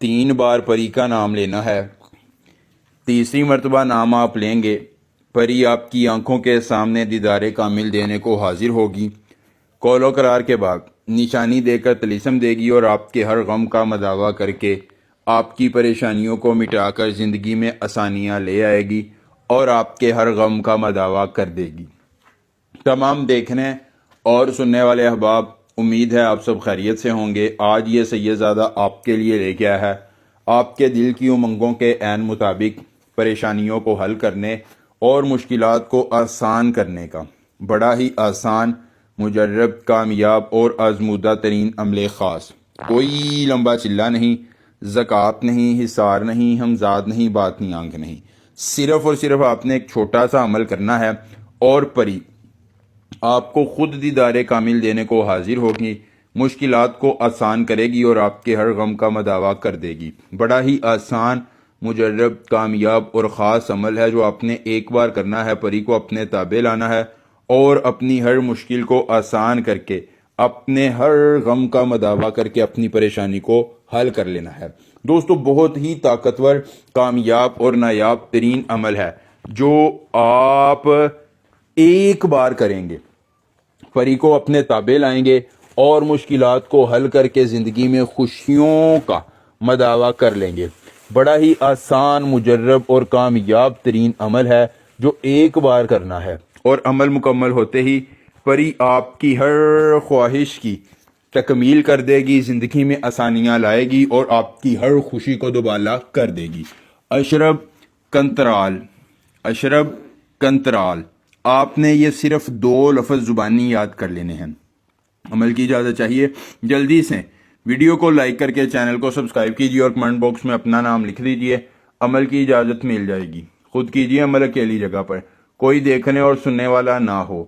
3 بار پری کا نام لینا ہے۔ تیسری مرتبہ نام آپ لیں گے، پری آپ کی آنکھوں کے سامنے دیدار کامل دینے کو حاضر ہوگی۔ قول و قرار کے بعد نشانی دے کر طلسم دے گی اور آپ کے ہر غم کا مداوع کر کے آپ کی پریشانیوں کو مٹا کر زندگی میں آسانیاں لے آئے گی اور آپ کے ہر غم کا مداوع کر دے گی۔ تمام دیکھنے اور سننے والے احباب، امید ہے آپ سب خیریت سے ہوں گے۔ آج یہ سید زادہ آپ کے لیے لے کے آیا ہے آپ کے دل کی امنگوں کے عین مطابق پریشانیوں کو حل کرنے اور مشکلات کو آسان کرنے کا بڑا ہی آسان، مجرب، کامیاب اور آزمودہ ترین عمل خاص۔ کوئی لمبا چلا نہیں، زکوٰۃ نہیں، حصار نہیں، ہمزاد نہیں، باطنی آنکھ نہیں، صرف اور صرف آپ نے ایک چھوٹا سا عمل کرنا ہے اور پری آپ کو خود دیدار کامل دینے کو حاضر ہوگی، مشکلات کو آسان کرے گی اور آپ کے ہر غم کا مداوع کر دے گی۔ بڑا ہی آسان، مجرب، کامیاب اور خاص عمل ہے جو آپ نے ایک بار کرنا ہے۔ پری کو اپنے تابع لانا ہے اور اپنی ہر مشکل کو آسان کر کے اپنے ہر غم کا مداوع کر کے اپنی پریشانی کو حل کر لینا ہے۔ دوستو، بہت ہی طاقتور، کامیاب اور نایاب ترین عمل ہے جو آپ ایک بار کریں گے، پری کو اپنے تابع لائیں گے اور مشکلات کو حل کر کے زندگی میں خوشیوں کا مداوع کر لیں گے۔ بڑا ہی آسان، مجرب اور کامیاب ترین عمل ہے جو ایک بار کرنا ہے، اور عمل مکمل ہوتے ہی پری آپ کی ہر خواہش کی تکمیل کر دے گی، زندگی میں آسانیاں لائے گی اور آپ کی ہر خوشی کو دوبالا کر دے گی۔ اشرب کنترال، اشرب کنترال، آپ نے یہ صرف 2 لفظ زبانی یاد کر لینے ہیں۔ عمل کی اجازت چاہیے، جلدی سے ویڈیو کو لائک کر کے چینل کو سبسکرائب کیجیے اور کمنٹ باکس میں اپنا نام لکھ دیجیے۔ عمل کی اجازت مل جائے گی، خود کیجیے عمل اکیلی جگہ پر، کوئی دیکھنے اور سننے والا نہ ہو۔